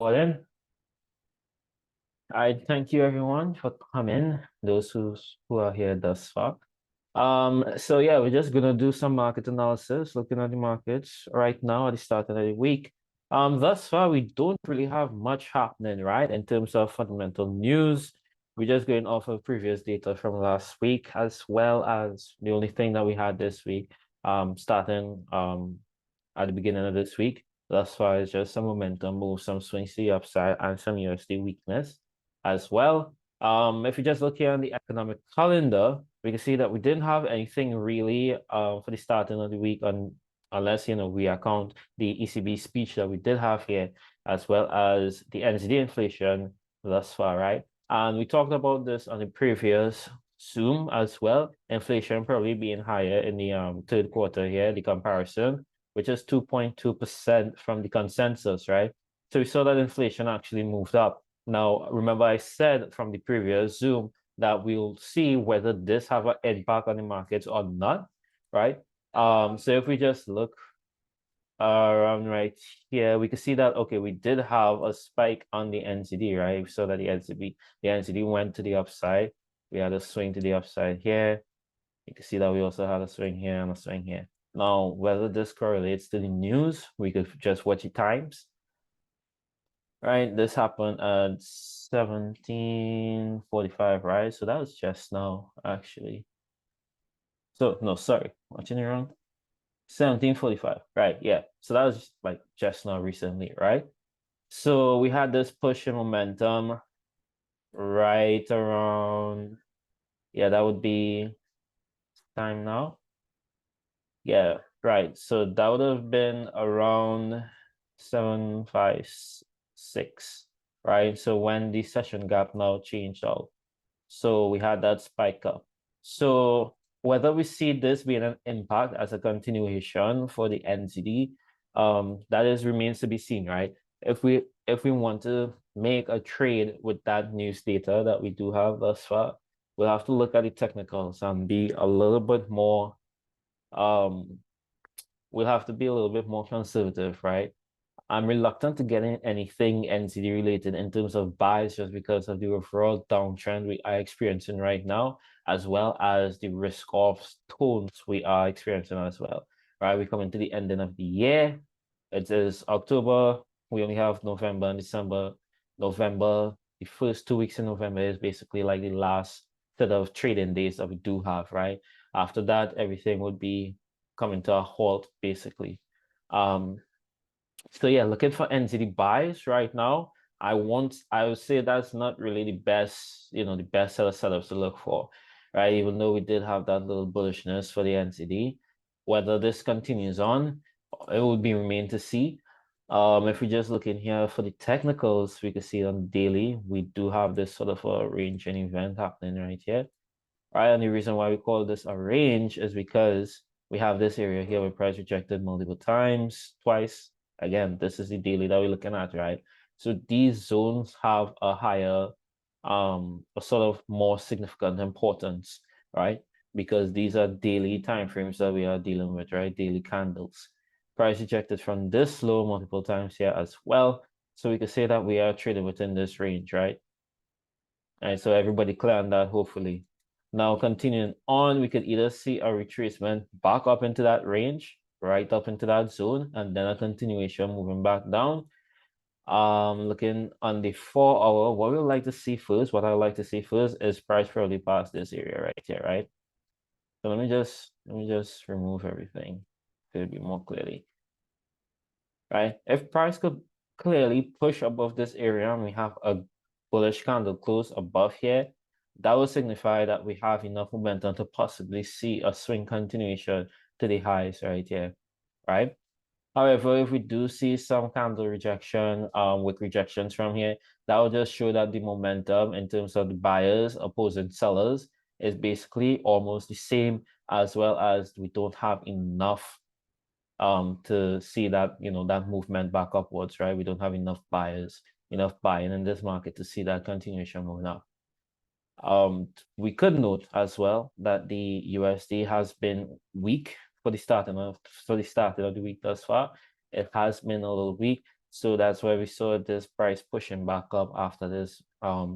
Morning. I thank you everyone for coming, those who are here thus far. So yeah, we're just gonna do some market analysis, looking at the markets right now at the start of the week. Thus far we don't really have much happening, right? In terms of fundamental news. We're just going off of previous data from last week, as well as the only thing that we had this week, starting at the beginning of this week. Thus far, it's just some momentum move, some swings to the upside, and some USD weakness as well. If you just look here on the economic calendar, we can see that we didn't have anything really for the starting of the week unless we account the ECB speech that we did have here, as well as the NZD inflation thus far, right? And we talked about this on the previous Zoom as well. Inflation probably being higher in the third quarter here, the comparison, which is 2.2% from the consensus, right? So we saw that inflation actually moved up. Now, remember I said from the previous Zoom that we'll see whether this have an impact on the markets or not, right? So if we just look around right here, we can see that, okay, we did have a spike on the NZD, right? We saw that the NZD went to the upside. We had a swing to the upside here. You can see that we also had a swing here and a swing here. Now, whether this correlates to the news, we could just watch the times. Right, this happened at 17:45, right? So that was just now, actually. So, no, sorry, watching it wrong. 17:45, right? Yeah, so that was like just now recently, right? So we had this push in momentum right around, yeah, that would be time now. Yeah, right. So that would have been around 756, right? So when the session gap now changed out. So we had that spike up. So whether we see this being an impact as a continuation for the NZD, that remains to be seen, right? If we want to make a trade with that news data that we do have thus far, we'll have to look at the technicals and be a little bit more we'll have to be a little bit more conservative, right? I'm reluctant to get in anything NCD related in terms of buys just because of the overall downtrend we are experiencing right now, as well as the risk off tones we are experiencing as well, right? We're coming to the ending of the year. It is October. We only have November and December. November, the first 2 weeks in November is basically like the last set of trading days that we do have, right? After that, everything would be coming to a halt, basically. So yeah, looking for NZD buys right now. I would say that's not really the best, the best set of setups to look for, right? Even though we did have that little bullishness for the NZD. Whether this continues on, it would be remain to see. If we just look in here for the technicals, we can see on daily, we do have this sort of a range and event happening right here. Right, and the reason why we call this a range is because we have this area here where price rejected multiple times, twice. Again, this is the daily that we're looking at, right? So these zones have a higher, a sort of more significant importance, right? Because these are daily time frames that we are dealing with, right? Daily candles. Price rejected from this low multiple times here as well. So we could say that we are trading within this range, right? All right, so everybody clear on that, hopefully. Now, continuing on, we could either see a retracement back up into that range, right up into that zone, and then a continuation moving back down. Looking on the 4-hour, what we would like to see first, what I would like to see first is price probably past this area right here, right? So let me just remove everything to be more clearly. Right? If price could clearly push above this area and we have a bullish candle close above here, that will signify that we have enough momentum to possibly see a swing continuation to the highs right here, right? However, if we do see some candle rejection, with rejections from here, that will just show that the momentum in terms of the buyers opposing sellers is basically almost the same, as well as we don't have enough to see that, that movement back upwards, right? We don't have enough buyers, enough buying in this market to see that continuation moving up. We could note as well that the USD has been weak for the starting of the week thus far. It has been a little weak. So that's why we saw this price pushing back up after this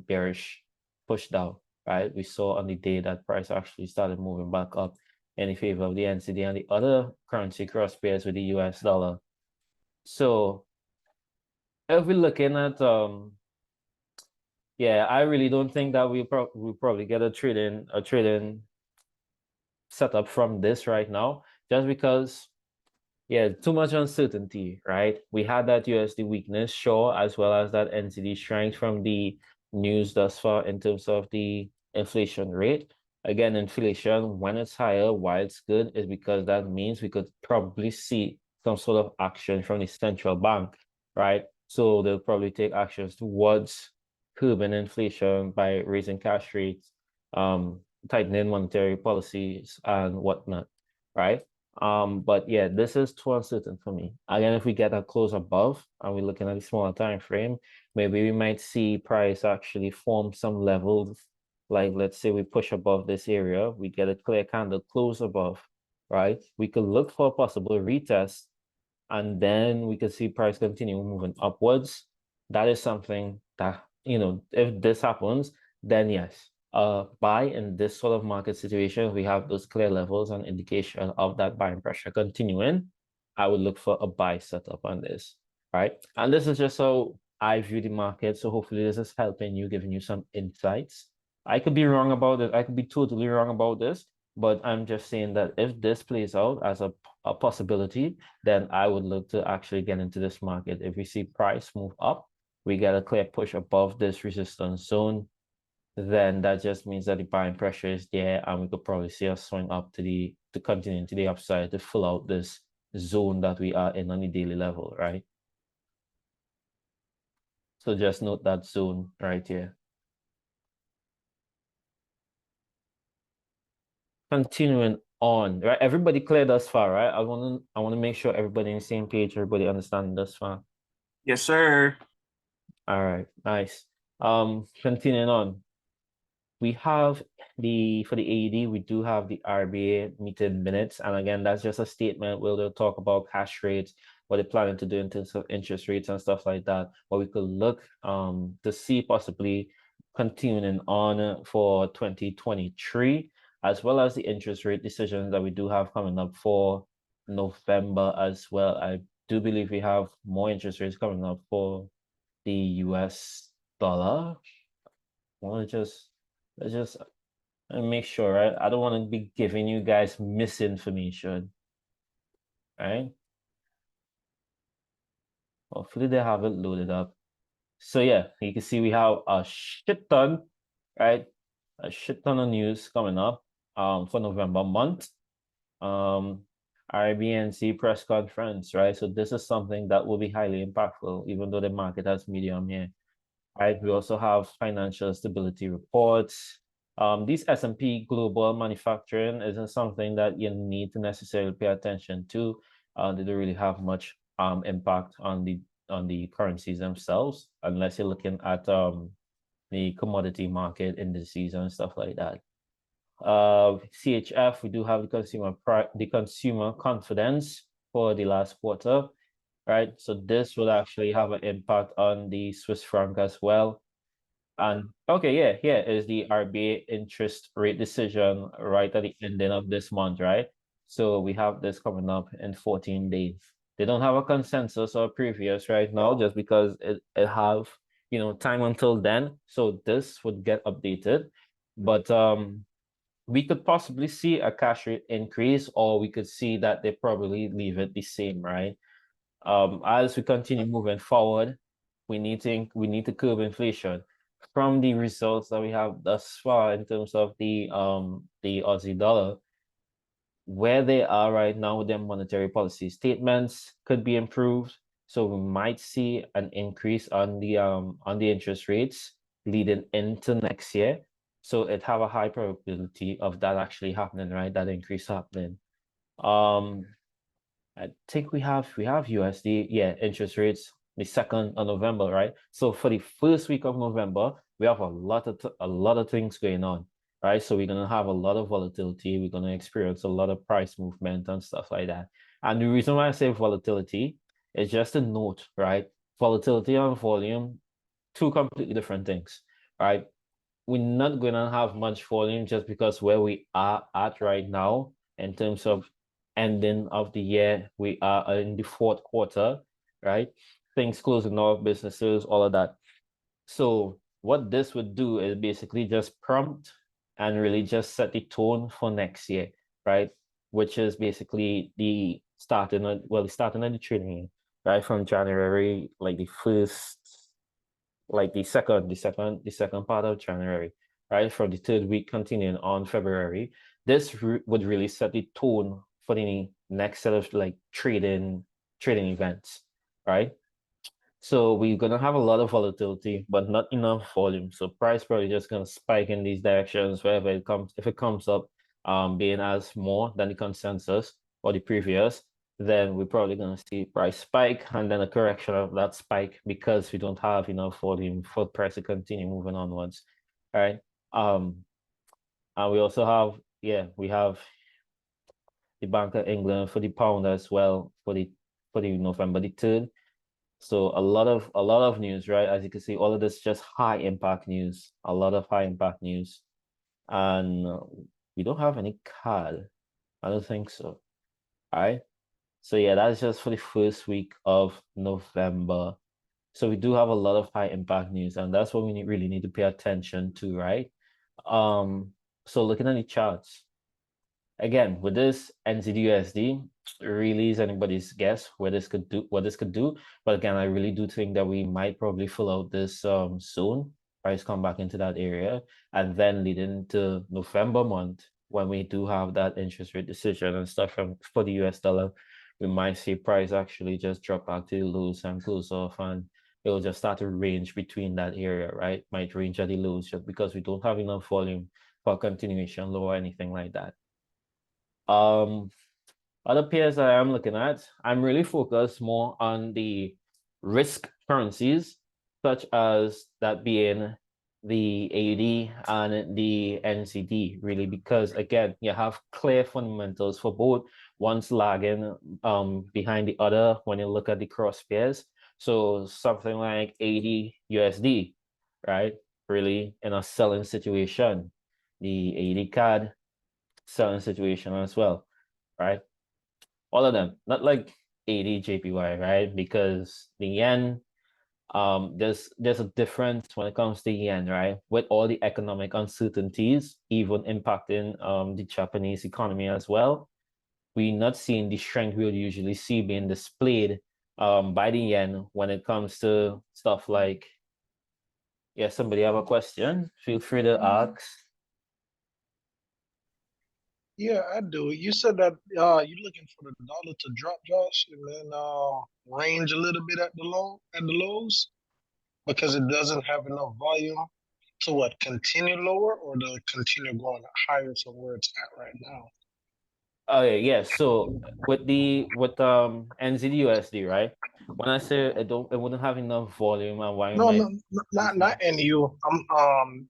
bearish push down, right? We saw on the day that price actually started moving back up in favor of the NCD and the other currency cross pairs with the US dollar. So if we're looking at yeah, I really don't think that we'll probably get a trading setup from this right now, just because yeah, too much uncertainty, right? We had that USD weakness, sure, as well as that NCD strength from the news thus far in terms of the inflation rate. Again, inflation, when it's higher, why it's good is because that means we could probably see some sort of action from the central bank, right? So they'll probably take actions towards curbing inflation by raising cash rates, tightening monetary policies and whatnot, right? But yeah, this is too uncertain for me. Again, if we get a close above and we're looking at a smaller time frame, maybe we might see price actually form some levels. Like let's say we push above this area, we get a clear candle close above, right? We could look for a possible retest, and then we could see price continue moving upwards. That is something that, if this happens, then yes, buy in this sort of market situation, we have those clear levels and indication of that buying pressure continuing. I would look for a buy setup on this, right? And this is just how I view the market. So hopefully this is helping you, giving you some insights. I could be wrong about it. I could be totally wrong about this, but I'm just saying that if this plays out as a possibility, then I would look to actually get into this market. If we see price move up, we get a clear push above this resistance zone, then that just means that the buying pressure is there, and we could probably see a swing up to continue to the upside to fill out this zone that we are in on the daily level, right? So just note that zone right here. Continuing on, right? Everybody clear thus far, right? I want to make sure everybody on the same page, everybody understand thus far. Yes, sir. All right, nice. Continuing on, we have for the AED, we do have the RBA meeting minutes, and again, that's just a statement where they'll talk about cash rates, what they're planning to do in terms of interest rates and stuff like that. What we could look to see possibly continuing on for 2023, as well as the interest rate decisions that we do have coming up for November as well. I do believe we have more interest rates coming up for the US dollar. Let's just make sure, right? I don't want to be giving you guys misinformation, right? Hopefully they have it loaded up. So yeah, you can see we have a shit ton, right? A shit ton of news coming up for November month. RBNC press conference, right? So this is something that will be highly impactful, even though the market has medium here. Right, we also have financial stability reports. These S&P global manufacturing isn't something that you need to necessarily pay attention to. They don't really have much impact on the currencies themselves, unless you're looking at the commodity market indices and stuff like that. CHF, we do have the consumer confidence for the last quarter, right? So this will actually have an impact on the Swiss franc as well. And okay, yeah, here is the RBA interest rate decision right at the ending of this month, right? So we have this coming up in 14 days. They don't have a consensus or previous right now, just because it have, time until then. So this would get updated. But we could possibly see a cash rate increase, or we could see that they probably leave it the same, right? As we continue moving forward, we need to curb inflation. From the results that we have thus far in terms of the Aussie dollar, where they are right now with their monetary policy statements could be improved. So we might see an increase on the interest rates leading into next year. So it have a high probability of that actually happening, right? That increase happening. I think we have USD, yeah, interest rates the 2nd of November, right? So for the first week of November, we have a lot of things going on, right? So we're gonna have a lot of volatility. We're gonna experience a lot of price movement and stuff like that. And the reason why I say volatility is just a note, right? volatility and volume, two completely different things, right? We're not going to have much volume just because where we are at right now in terms of ending of the year, we are in the fourth quarter, right? Things closing off, businesses, all of that. So what this would do is basically just prompt and really just set the tone for next year, right? Which is basically the starting of the training, right? From January, like the first, like the second part of January, right? From the third week continuing on February. This would really set the tone for the next set of like trading events, right? So we're gonna have a lot of volatility, but not enough volume. So price probably just gonna spike in these directions wherever it comes. If it comes up, being as more than the consensus or the previous, then we're probably gonna see price spike and then a correction of that spike because we don't have enough volume for price to continue moving onwards. All right. And we also have, we have the Bank of England for the pound as well for the November the 3rd. So a lot of news, right? As you can see, all of this just high impact news, a lot of high impact news. And we don't have any card. I don't think so. All right. So yeah, that's just for the first week of November. So we do have a lot of high impact news, and that's what we really need to pay attention to, right? Um, so looking at the charts. Again, with this NZD/USD, really is anybody's guess what this could do. But again, I really do think that we might probably fill out this soon, price come back into that area, and then lead into November month when we do have that interest rate decision and stuff for the US dollar, we might see price actually just drop back to the lows and close off, and it'll just start to range between that area, right? Might range at the lows just because we don't have enough volume for continuation low or anything like that. Um, Other pairs I am looking at, I'm really focused more on the risk currencies, such as that being the AUD and the NCD, really, because again, you have clear fundamentals for both. One's lagging behind the other when you look at the cross pairs. So something like AUD USD, right? Really in a selling situation. The AUD CAD selling situation as well, right? All of them, not like AUD JPY, right? Because the yen, there's a difference when it comes to yen, right? With all the economic uncertainties, even impacting the Japanese economy as well, we're not seeing the strength we would usually see being displayed by the yen when it comes to stuff like, yeah, somebody have a question? Feel free to ask. Yeah, I do. You said that you're looking for the dollar to drop, Josh, and then range a little bit at the lows because it doesn't have enough volume to what continue lower or to continue going higher from where it's at right now. Oh yeah. So with NZD/USD, right? When I say it wouldn't have enough volume and why No, might no, not NU. I'm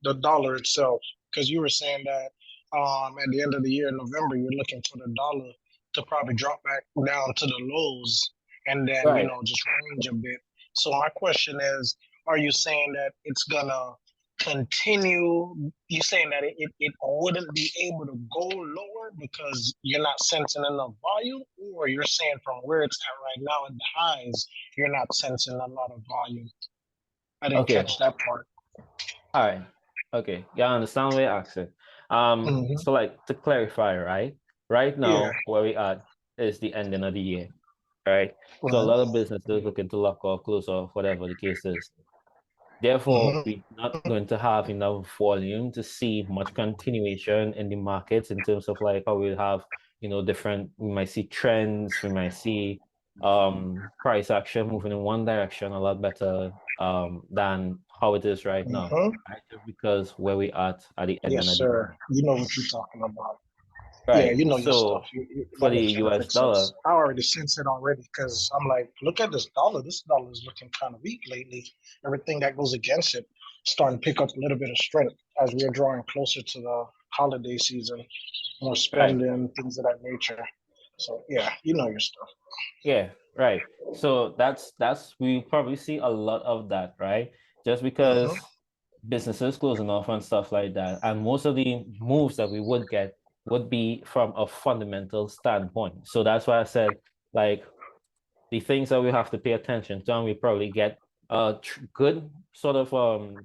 the dollar itself because you were saying that at the end of the year in November you're looking for the dollar to probably drop back down to the lows and then right. just range a bit. So my question is, are you saying that it's gonna continue? You saying that it wouldn't be able to go lower because you're not sensing enough volume, or you're saying from where it's at right now at the highs, you're not sensing a lot of volume? I didn't Okay. catch that part. All right. Okay. Yeah, I understand where you're asking. Hmm. So like to clarify, right? Right Yeah. now, where we at is the ending of the year, right? So a Right. lot of businesses looking to lock off, close off, whatever the case is. Therefore, Hmm. we're not going to have enough volume to see much continuation in the markets in terms of like how we have, different, we might see trends, we might see price action moving in one direction a lot better than how it is right now. Hmm. Right? Just because where we at the end Yes, of the sir. You know what you're talking about. Yeah, right. you know your stuff. So for That the makes US perfect dollar, sense. I already sense it already because I'm like, look at this dollar. This dollar is looking kind of weak lately. Everything that goes against it starting to pick up a little bit of strength as we are drawing closer to the holiday season, more right. spending, things of that nature. So yeah, you know your stuff. Yeah, right. So that's we probably see a lot of that, right? Just Mm-hmm. because businesses closing off and stuff like that. And most of the moves that we would get would be from a fundamental standpoint. So that's why I said, like, the things that we have to pay attention to, and we probably get a good sort of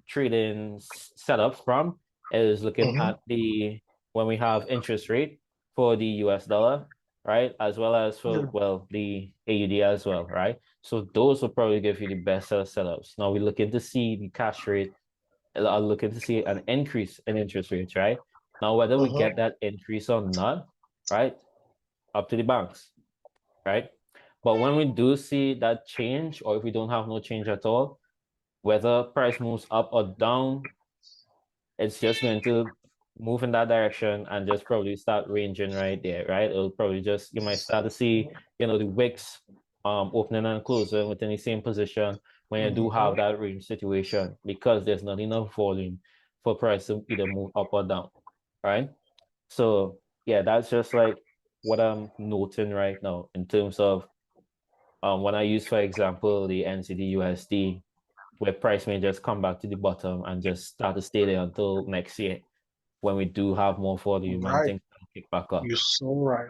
trading setup from is looking Mm-hmm. at the when we have interest rate for the US dollar, right? As well as for, Yeah. well, the AUD as well, right? So those will probably give you the best set of setups. Now we're looking to see the cash rate, are looking to see an increase in interest rates, right? Now whether we Mm-hmm. get that increase or not, right? Up to the banks, right? But when we do see that change, or if we don't have no change at all, whether price moves up or down, it's just going to move in that direction and just probably start ranging right there, right? It'll probably just, you might start to see, the wicks opening and closing within the same position when you do Mm-hmm. have that range situation, because there's not enough volume for price to either move up or down, right? So yeah, that's just like what I'm noting right now in terms of when I use, for example, the NCD USD, where price may just come back to the bottom and just start to stay there until next year when we do have more volume and Right. things kick back up. You're so right.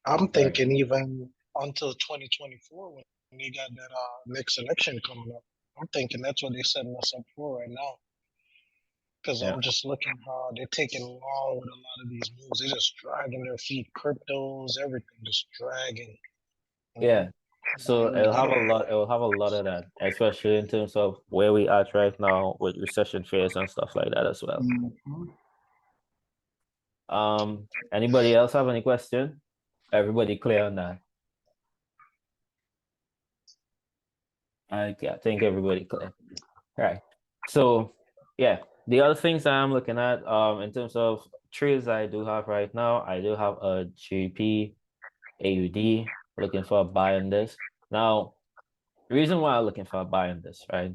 I'm Right. thinking even until 2024 when they got that next election coming up. I'm thinking that's what they're setting us up for right now. Because Yeah. I'm just looking how they're taking long with a lot of these moves. They're just dragging their feet, cryptos, everything, just dragging. You know, Yeah. So it'll have a lot, of that, especially in terms of where we at right now with recession fears and stuff like that as well. Mhm. Anybody else have any question? Everybody clear on that? I think everybody clear. Right. So yeah, the other things that I'm looking at in terms of trades I do have right now, I do have a GP AUD, looking for a buy in this. Now, the reason why I'm looking for a buy in this, right?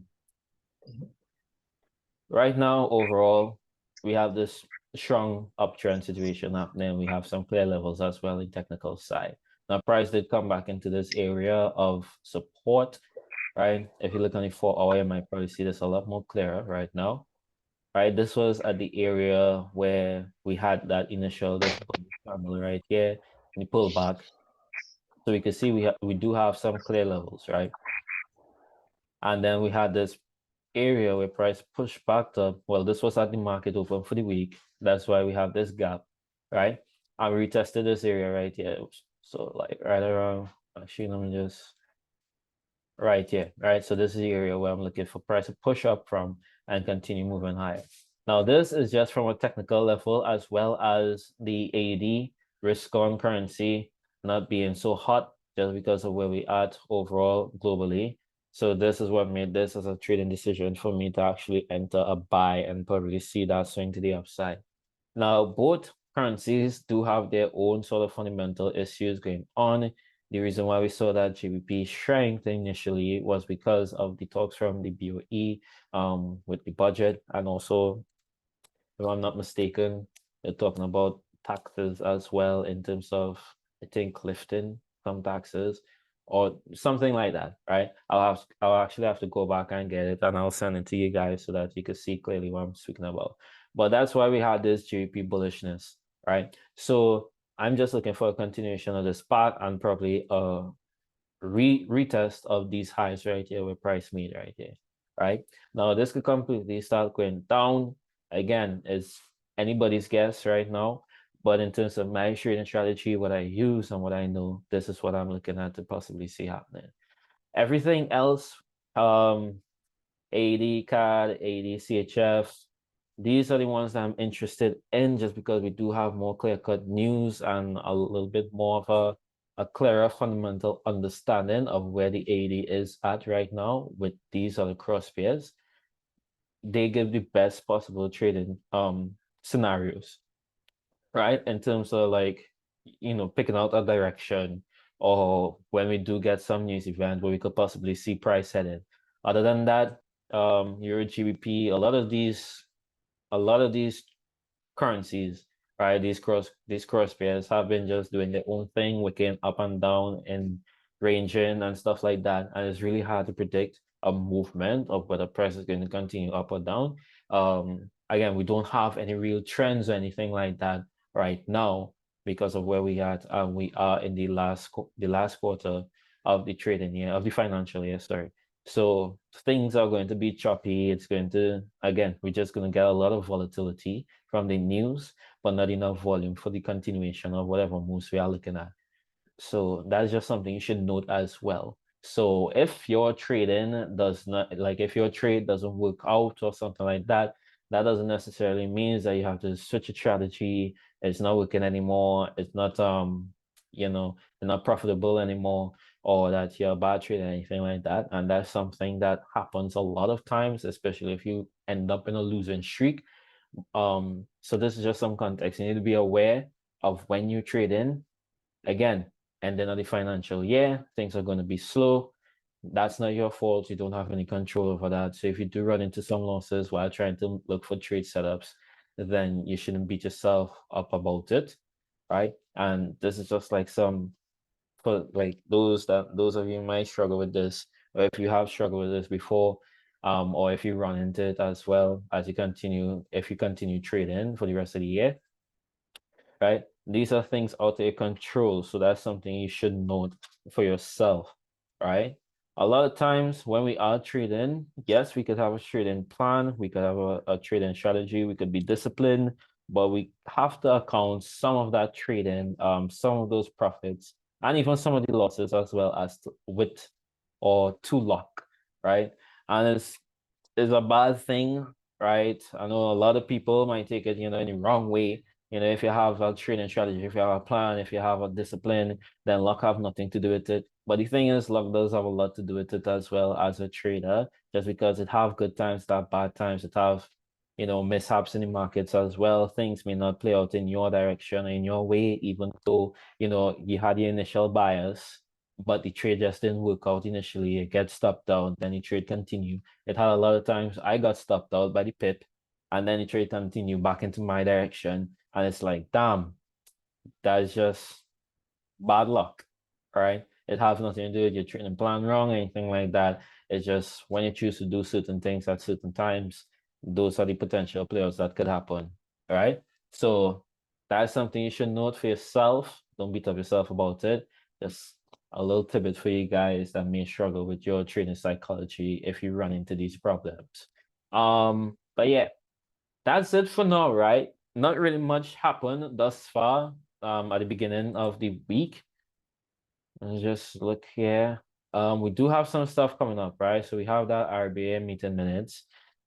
Right now, overall, we have this strong uptrend situation happening. We have some clear levels as well in technical side. Now, price did come back into this area of support, right? If you look on the 4 hour, you might probably see this a lot more clearer right now, right? This was at the area where we had that initial, this bullish candle right here, and the pullback. So we can see we do have some clear levels, right? And then we had this area where price pushed back up. Well, this was at the market open for the week. That's why we have this gap, right? And we retested this area right here. So like right around, actually, let me just right here, right? So this is the area where I'm looking for price to push up from and continue moving higher. Now, this is just from a technical level as well as the AUD risk on currency not being so hot just because of where we at overall globally. So this is what made this as a trading decision for me to actually enter a buy and probably see that swing to the upside. Now, both currencies do have their own sort of fundamental issues going on. The reason why we saw that GBP shrank initially was because of the talks from the BOE with the budget, and also, if I'm not mistaken, they're talking about taxes as well in terms of, I think, lifting some taxes or something like that, right? I'll actually have to go back and get it, and I'll send it to you guys so that you can see clearly what I'm speaking about. But that's why we had this GBP bullishness, right? So I'm just looking for a continuation of the spark and probably a retest of these highs right here where price made right here, right? Now this could completely start going down. Again, it's anybody's guess right now. But in terms of my trading strategy, what I use and what I know, this is what I'm looking at to possibly see happening. Everything else, AD CAD, AD CHF, these are the ones that I'm interested in just because we do have more clear-cut news and a little bit more of a clearer fundamental understanding of where the AD is at right now with these other cross pairs. They give the best possible trading scenarios, right? In terms of like, picking out a direction, or when we do get some news event where we could possibly see price headed. Other than that, Euro GBP, a lot of these currencies, right? These cross pairs have been just doing their own thing, wicking up and down and ranging and stuff like that. And it's really hard to predict a movement of whether price is going to continue up or down. Again, we don't have any real trends or anything like that right now because of where we are in the last quarter of the trading year, of the financial year, sorry. So things are going to be choppy. It's going to, again, we're just going to get a lot of volatility from the news, but not enough volume for the continuation of whatever moves we are looking at. So that's just something you should note as well. So if your trading does not, like if your trade doesn't work out or something like that, that doesn't necessarily mean that you have to switch a strategy. It's not working anymore. It's not it's not profitable anymore, or that you're a bad trader or anything like that. And that's something that happens a lot of times, especially if you end up in a losing streak. So this is just some context. You need to be aware of when you trade in. Again, and then of the financial year, things are going to be slow. That's not your fault. You don't have any control over that. So if you do run into some losses while trying to look for trade setups, then you shouldn't beat yourself up about it, right? And this is just like some for like those of you might struggle with this, or if you have struggled with this before, or if you run into it as well as if you continue trading for the rest of the year, right? These are things out of your control. So that's something you should note for yourself, right? A lot of times when we are trading, yes, we could have a trading plan, we could have a trading strategy, we could be disciplined, but we have to account some of that trading, some of those profits, and even some of the losses as well as with or to luck, right? And it's a bad thing, right? I know a lot of people might take it, in the wrong way. If you have a trading strategy, if you have a plan, if you have a discipline, then luck have nothing to do with it. But the thing is, luck does have a lot to do with it as well as a trader, just because it have good times, it have bad times, it have, mishaps in the markets as well. Things may not play out in your direction, in your way, even though, you had the initial bias, but the trade just didn't work out initially. It gets stopped out, then the trade continue. It had a lot of times I got stopped out by the pip, and then the trade continued back into my direction. And it's like, damn, that's just bad luck, right? It has nothing to do with your training plan wrong, anything like that. It's just when you choose to do certain things at certain times, those are the potential players that could happen, right? So that's something you should note for yourself. Don't beat up yourself about it. Just a little tidbit for you guys that may struggle with your trading psychology if you run into these problems. But yeah, that's it for now, right? Not really much happened thus far at the beginning of the week. Let's just look here. We do have some stuff coming up, right? So we have that RBA meeting minutes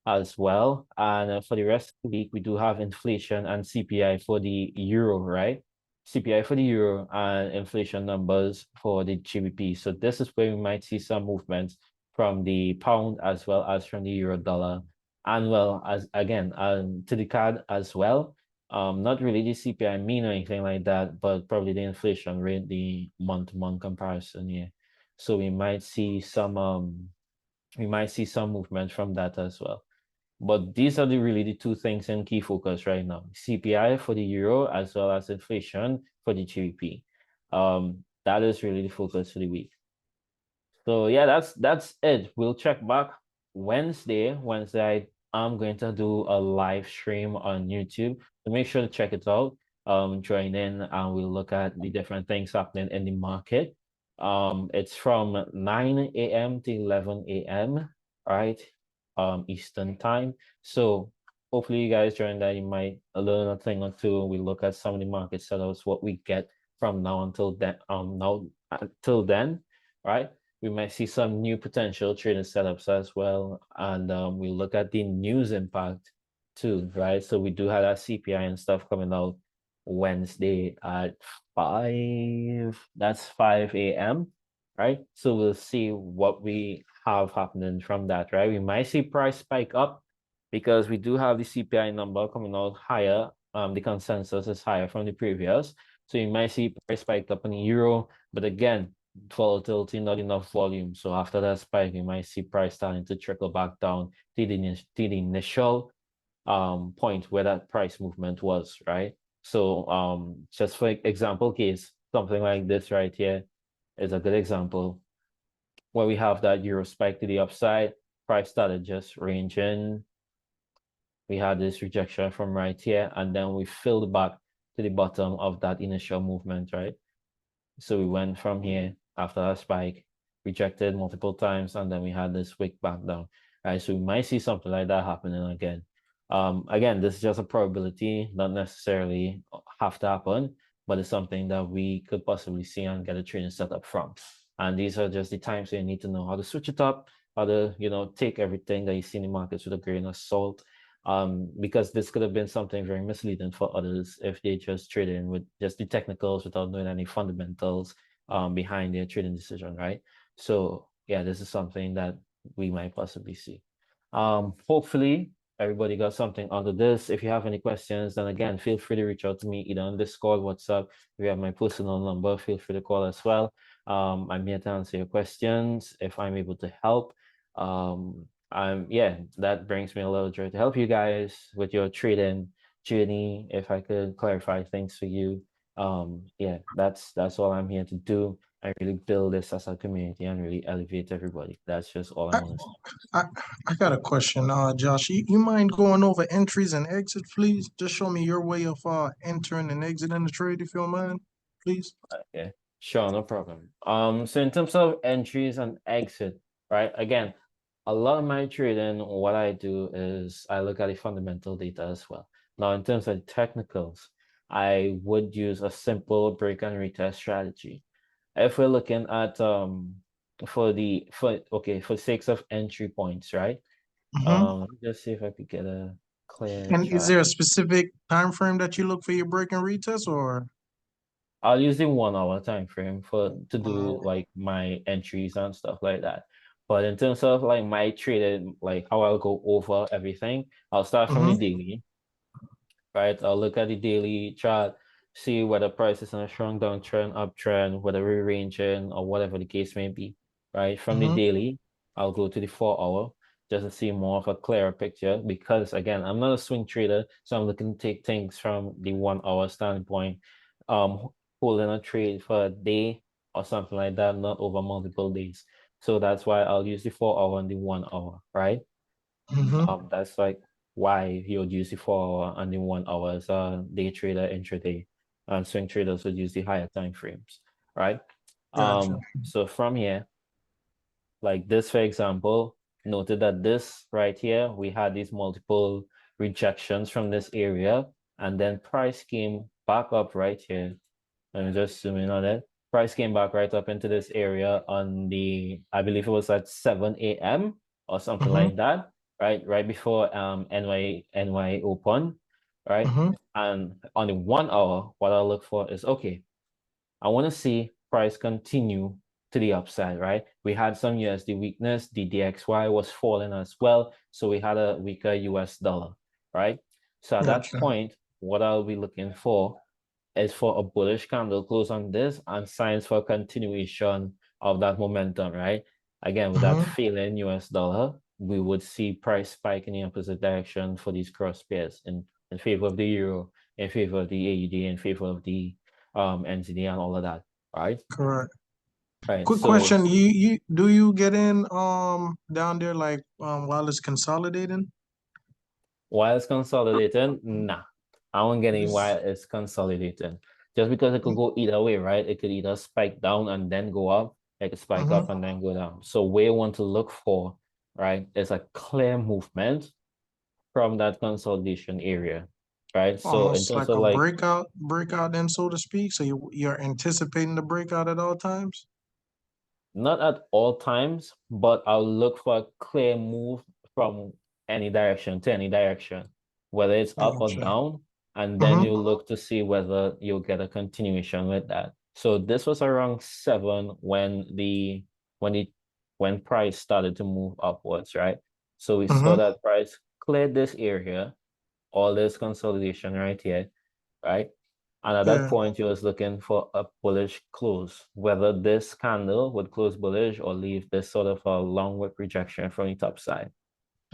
as well. And for the rest of the week, we do have inflation and CPI for the euro, right? CPI for the euro and inflation numbers for the GBP. So this is where we might see some movements from the pound as well as from the euro dollar, and well as again to the card as well. Not really the CPI mean or anything like that, but probably the inflation rate, the month-to-month comparison, yeah. So we might see some movement from that as well. But these are really the two things in key focus right now: CPI for the euro as well as inflation for the GBP. That is really the focus for the week. So yeah, that's it. We'll check back Wednesday. Wednesday, I'm going to do a live stream on YouTube. So make sure to check it out. Join in and we'll look at the different things happening in the market. It's from 9 a.m. to 11 a.m., right? Eastern time. So hopefully you guys join that. You might learn a thing or two. We look at some of the market setups, what we get from now until then, right? We might see some new potential trading setups as well. And we look at the news impact too, right? So we do have that CPI and stuff coming out Wednesday at 5. That's 5 a.m., right? So we'll see what we have happening from that, right? We might see price spike up because we do have the CPI number coming out higher. The consensus is higher from the previous. So you might see price spike up in the euro, but again, volatility, not enough volume. So after that spike, you might see price starting to trickle back down to the initial point where that price movement was, right? So just for example case, something like this right here is a good example where we have that euro spike to the upside, price started just ranging. We had this rejection from right here, and then we filled back to the bottom of that initial movement, right? So we went from here after a spike, rejected multiple times, and then we had this wick back down, right? So we might see something like that happening again. Again, this is just a probability, not necessarily have to happen, but it's something that we could possibly see and get a trading setup from. And these are just the times where you need to know how to switch it up, how to, take everything that you see in the markets with a grain of salt. Because this could have been something very misleading for others if they just trade in with just the technicals without knowing any fundamentals behind their trading decision, right? So yeah, this is something that we might possibly see. Hopefully everybody got something out of this. If you have any questions, then again, feel free to reach out to me either on Discord, WhatsApp. If you have my personal number, feel free to call as well. I'm here to answer your questions if I'm able to help. Yeah, that brings me a little joy to help you guys with your trading journey. If I could clarify things for you, yeah, that's all I'm here to do. I really build this as a community and really elevate everybody. That's just all I I, want to say. I, I got a question, Josh. You mind going over entries and exits, please? Just show me your way of entering and exiting the trade, if you don't mind, please. Okay, sure, no problem. So in terms of entries and exit, right? Again, a lot of my trading, what I do is I look at the fundamental data as well. Now, in terms of technicals, I would use a simple break and retest strategy. If we're looking at for sakes of entry points, right? Mm-hmm. Let me just see if I could get a clear And is chart. there a specific time frame that you look for your break and retest, or? I'll use the 1 hour time frame to do Uh, like my entries and stuff like that. But in terms of like my trading, like how I'll go over everything, I'll start from the mm-hmm. daily, right? I'll look at the daily chart, see whether price is in a strong downtrend, uptrend, whether we're ranging or whatever the case may be, right? From the Mm-hmm. daily, I'll go to the 4 hour just to see more of a clearer picture because again, I'm not a swing trader, so I'm looking to take things from the 1 hour standpoint. Um, Holding a trade for a day or something like that, not over multiple days. So that's why I'll use the 4 hour and the 1 hour, right? Mm-hmm. That's like why he would use the 4 hour and the 1 hour as a day trader intraday, and swing traders would use the higher time frames, right? Gotcha. So from here, like this, for example, noted that this right here, we had these multiple rejections from this area, and then price came back up right here. Let me just zoom in on it. Price came back right up into this area on I believe it was at 7 a.m. or something Mm-hmm. like that, right? Right before NY open, right? Mm-hmm. And on the 1 hour, what I'll look for is okay, I want to see price continue to the upside, right? We had some USD weakness, the DXY was falling as well, so we had a weaker US dollar, right? So at that Gotcha. point, what I'll be looking for is for a bullish candle close on this and signs for continuation of that momentum, right? Again, with that Mm-hmm. failing US dollar, we would see price spike in the opposite direction for these cross pairs in favor of the euro, in favor of the AUD, in favor of the NZD and all of that, right? Correct. Right. Quick So question. You do you get in down there like while it's consolidating? while it's consolidating, nah, I won't get in This- while it's consolidating. Just because it could go either way, right? It could either spike down and then go up, it could spike up Mm-hmm. and then go down. So where you want to look for, right, is a clear movement from that consolidation area, right? So in Almost terms like of a like breakout then, so to speak. So you're anticipating the breakout at all times. not at all times, but I'll look for a clear move from any direction to any direction, whether it's up or Gotcha. down, and then Mm-hmm. you look to see whether you'll get a continuation with that. So this was around 7 when the when price started to move upwards, right? So we saw Mm-hmm. that price cleared this area, all this consolidation right here, right? And at that Yeah. point, you was looking for a bullish close, whether this candle would close bullish or leave this sort of a long wick rejection from the top side.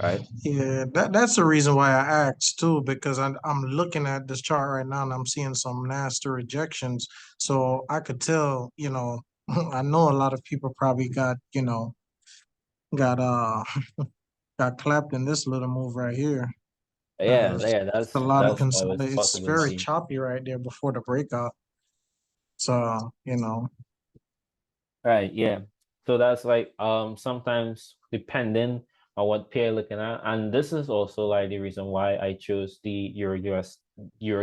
right? Yeah, that's the reason why I asked too, because I'm looking at this chart right now and I'm seeing some nasty rejections. So I could tell, I know a lot of people probably got got clapped in this little move right here. Yeah, Because yeah, it's a lot of that's always a it's very possibility. choppy right there before the breakout. So, Right, yeah. So that's like sometimes depending on what pair you're looking at. And this is also like the reason why I chose the Euro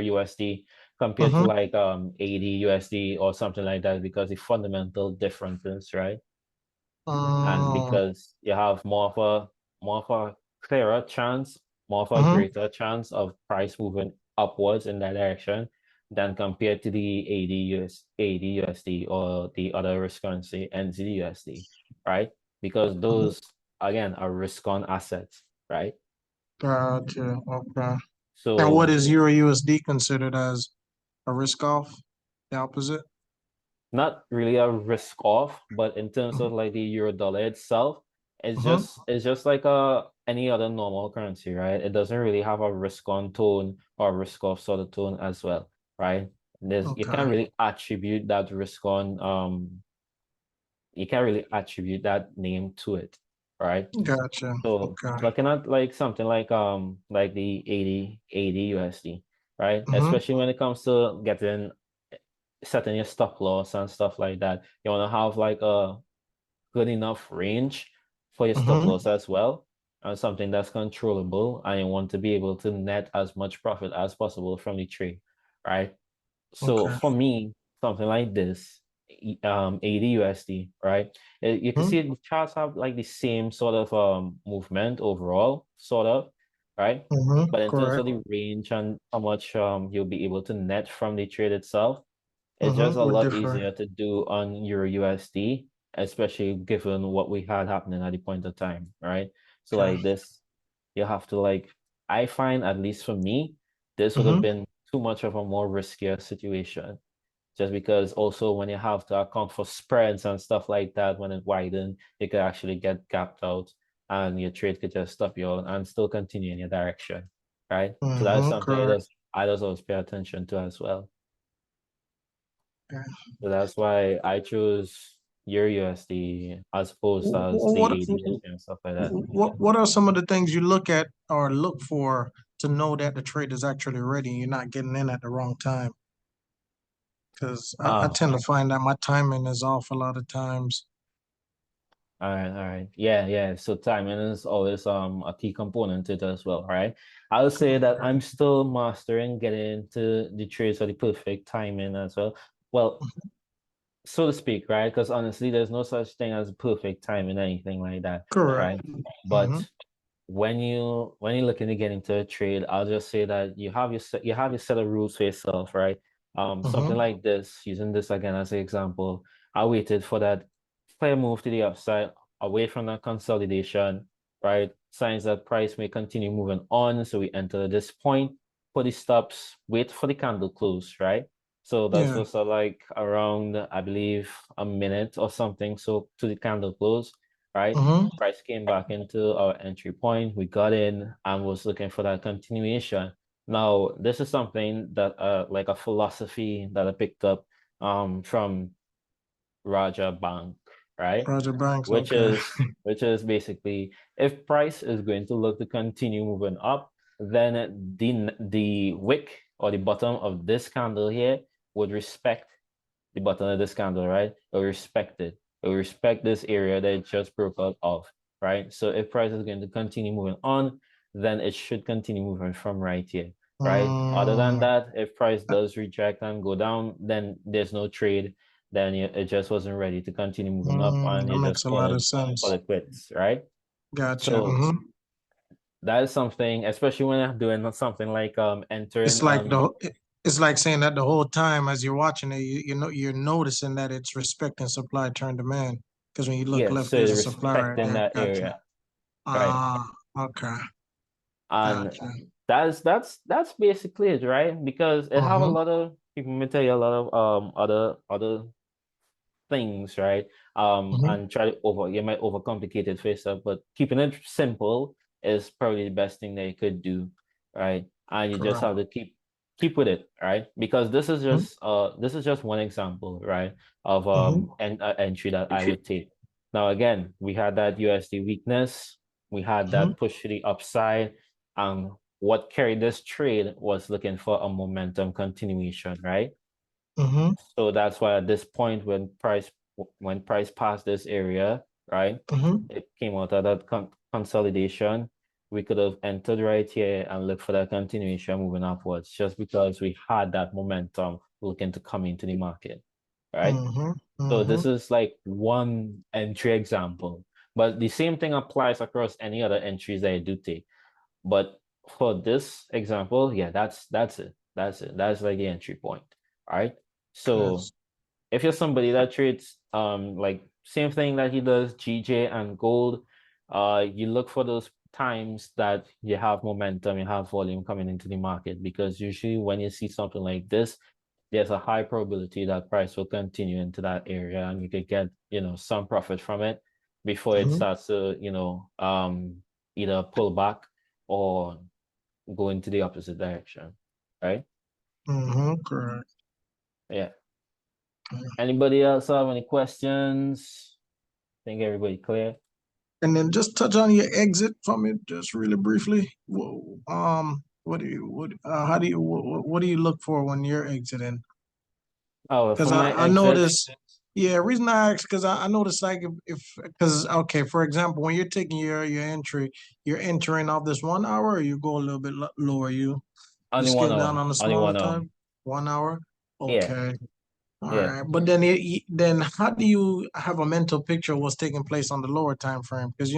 USD compared to mm-hmm, like AD USD or something like that, because the fundamental differences, right? And um, because you have more of a clearer chance, more of a mm-hmm, greater chance of price moving upwards in that direction than compared to the AD USD or the other risk currency NZD USD, right? Because mm-hmm. those again are risk on assets, right? Gotcha. Okay. Now, what So is Euro USD considered as a risk off? The opposite? not really a risk off, but in terms of like the euro dollar itself, Mm-hmm. it's just like any other normal currency, right? It doesn't really have a risk on tone or risk off sort of tone as well, right? You Okay. can't really attribute that risk on you can't really attribute that name to it, right? Gotcha. So Okay. looking at like something like the 80 USD, right? Mm-hmm. Especially when it comes to getting setting your stop loss and stuff like that. You want to have like a good enough range for your stop Mm-hmm. loss as well, and something that's controllable, and you want to be able to net as much profit as possible from the trade, right? So Okay. for me, something like this, 80 USD, right? You can Mm-hmm. see the charts have like the same sort of movement overall, sort of, right? Mm-hmm. But in terms Correct. of the range and how much you'll be able to net from the trade itself, it's just Mm-hmm. a We're lot different. easier to do on Euro USD, especially given what we had happening at the point of time, right? So Okay. like this, you have to like, I find at least for me, this would have Mm-hmm. been too much of a more riskier situation. Just because also when you have to account for spreads and stuff like that, when it widen, you could actually get gapped out and your trade could just stop you out and still continue in your direction, right? So that's Mm-hmm. something Correct. I just always pay attention to as well. Okay. So that's why I chose your USD as opposed as the What ADS and stuff like that. what are some of the things you look at or look for to know that the trade is actually ready and you're not getting in at the wrong time? Because I Ah, tend to find that my timing is off a lot of times. all right. Yeah, yeah. So timing is always a key component to it as well, right? I would say that I'm still mastering getting into the trades or the perfect timing as well. Well, so to speak, right? Because honestly, there's no such thing as perfect timing, anything like that, Correct. right? Mm-hmm. But when you're looking to get into a trade, I'll just say that you have your set of rules for yourself, right? Something Mm-hmm. like this, using this again as an example, I waited for that clear move to the upside, away from that consolidation, right? Signs that price may continue moving on, so we enter this point, put the stops, wait for the candle close, right? So that Yeah. was like around, I believe, a minute or something, so to the candle close, right? Mm-hmm. Price came back into our entry point. We got in and was looking for that continuation. Now, this is something that like a philosophy that I picked up from Raja Bank, right? Roger Banks. Which Okay. is which is basically if price is going to look to continue moving up, then the wick or the bottom of this candle here would respect the bottom of this candle, right? It will respect it. It will respect this area that it just broke out of, right? So if price is going to continue moving on, then it should continue moving from right here, right? Other than Mm, that, if price does reject and go down, then there's no trade. Then it just wasn't ready to continue moving up, and that you makes just a lot of call sense. it quits, right? Gotcha. So Mm-hmm. that is something, especially when I'm doing something like It's entering like it's like saying that the whole time as you're watching it, you know you're noticing that it's respecting supply turn demand. Because when you look yeah, left, so there's you're a supply right respecting there. that Gotcha. area, right? Ah, okay. And Gotcha. that's basically it, right? Because it have a Mm-hmm. lot of people may tell you a lot of other things, right? Mm-hmm. And try to you might overcomplicate it for yourself, but keeping it simple is probably the best thing that you could do, right? And you just Correct. have to keep with it, right? Because this is just one example, right, of an entry that I would take. Now again, we had that USD weakness, we had that push to the upside, and what carried this trade was looking for a momentum continuation, right? Mm-hmm. So that's why at this point, when price passed this area, right, Mm-hmm. it came out of that consolidation. We could have entered right here and looked for that continuation moving upwards, just because we had that momentum looking to come into the market, right? Mm-hmm. So Mm-hmm. this is like one entry example, but the same thing applies across any other entries that I do take. But for this example, yeah, that's it. That's it. That's like the entry point. All right. So Yes. if you're somebody that trades like same thing that he does, GJ and gold, you look for those times that you have momentum, you have volume coming into the market, because usually when you see something like this, there's a high probability that price will continue into that area and you could get, some profit from it before it Mm-hmm. starts to, either pull back or go into the opposite direction, right? Mm-hmm. Correct. Yeah. Anybody else have any questions? Think everybody clear? And then just touch on your exit from it, just really briefly. What do you how do you what do you look for when you're exiting? Oh, for Because my I exit, noticed, yeah, reason I asked because I noticed like if because okay, for example, when you're taking your entry, you're entering off this 1 hour, or you go a little bit lower. You only one scale down hour, on the only smaller 1 hour. time, 1 hour. Yeah, Okay. All yeah. right, but then then how do you have a mental picture of what's taking place on the lower time frame? Because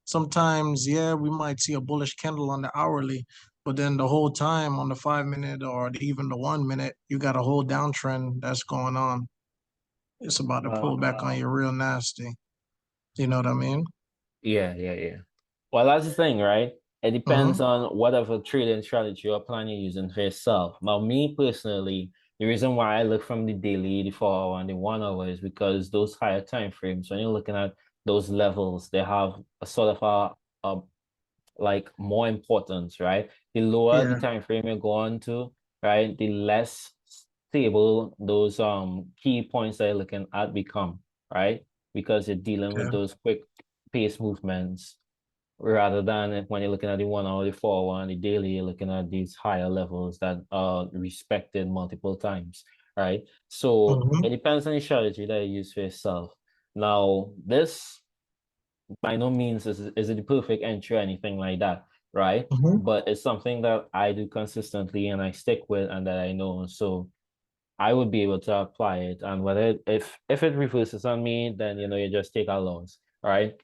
sometimes yeah, we might see a bullish candle on the hourly, but then the whole time on the 5 minute or even the 1 minute, you got a whole downtrend that's going on. It's about to Uh, pull back on you real nasty. You know what I mean? yeah, yeah, yeah. Well, that's the thing, right? It Mm-hmm. depends on whatever trading strategy or plan you're using for yourself. Now, me personally, the reason why I look from the daily, the 4 hour, and the 1 hour is because those higher time frames, when you're looking at those levels, they have a sort of a like more importance, right? The lower the Yeah. time frame you go on to, right, the less stable those key points that you're looking at become, right? Because you're dealing with Okay. those quick pace movements rather than when you're looking at the 1 hour, the 4 hour, and the daily, you're looking at these higher levels that are respected multiple times, right? So Mm-hmm. it depends on the strategy that you use for yourself. Now, this by no means is it the perfect entry or anything like that, right? Mm-hmm. But it's something that I do consistently and I stick with and that I know. So I would be able to apply it. And whether if it reverses on me, then you just take a loss, right?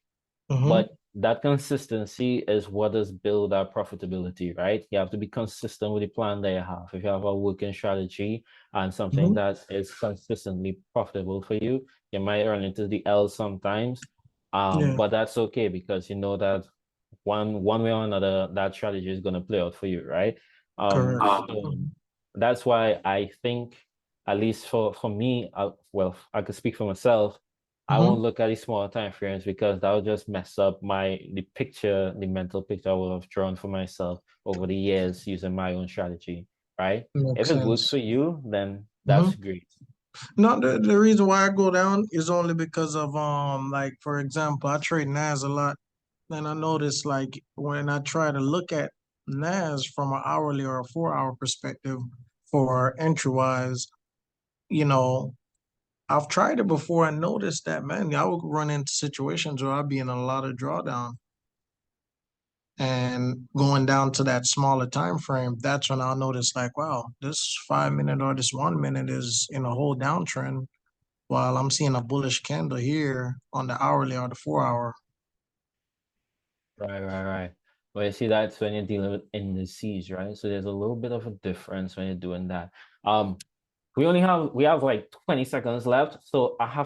Mm-hmm. But that consistency is what does build our profitability, right? You have to be consistent with the plan that you have. If you have a working strategy and something Mm-hmm. that is consistently profitable for you, you might run into the L sometimes. Yeah. But that's okay because you know that one way or another, that strategy is going to play out for you, right? Correct. So Mm-hmm. that's why I think, at least for me, well, I could speak for myself. I Mm-hmm. won't look at the smaller time frames because that would just mess up the mental picture I would have drawn for myself over the years using my own strategy, right? If Makes it works sense. for you, then Mm-hmm. that's great. No, the reason why I go down is only because of like for example, I trade NAS a lot, and I notice like when I try to look at NAS from an hourly or a 4 hour perspective for entry wise, you know, I've tried it before and noticed that man, I would run into situations where I'd be in a lot of drawdown and going down to that smaller time frame. That's when I'll notice like, wow, this 5 minute or this 1 minute is in a whole downtrend while I'm seeing a bullish candle here on the hourly or the 4 hour. Right, right, right. Well, you see, that's when you're dealing with indices, right? So there's a little bit of a difference when you're doing that. We have like 20 seconds left, so I have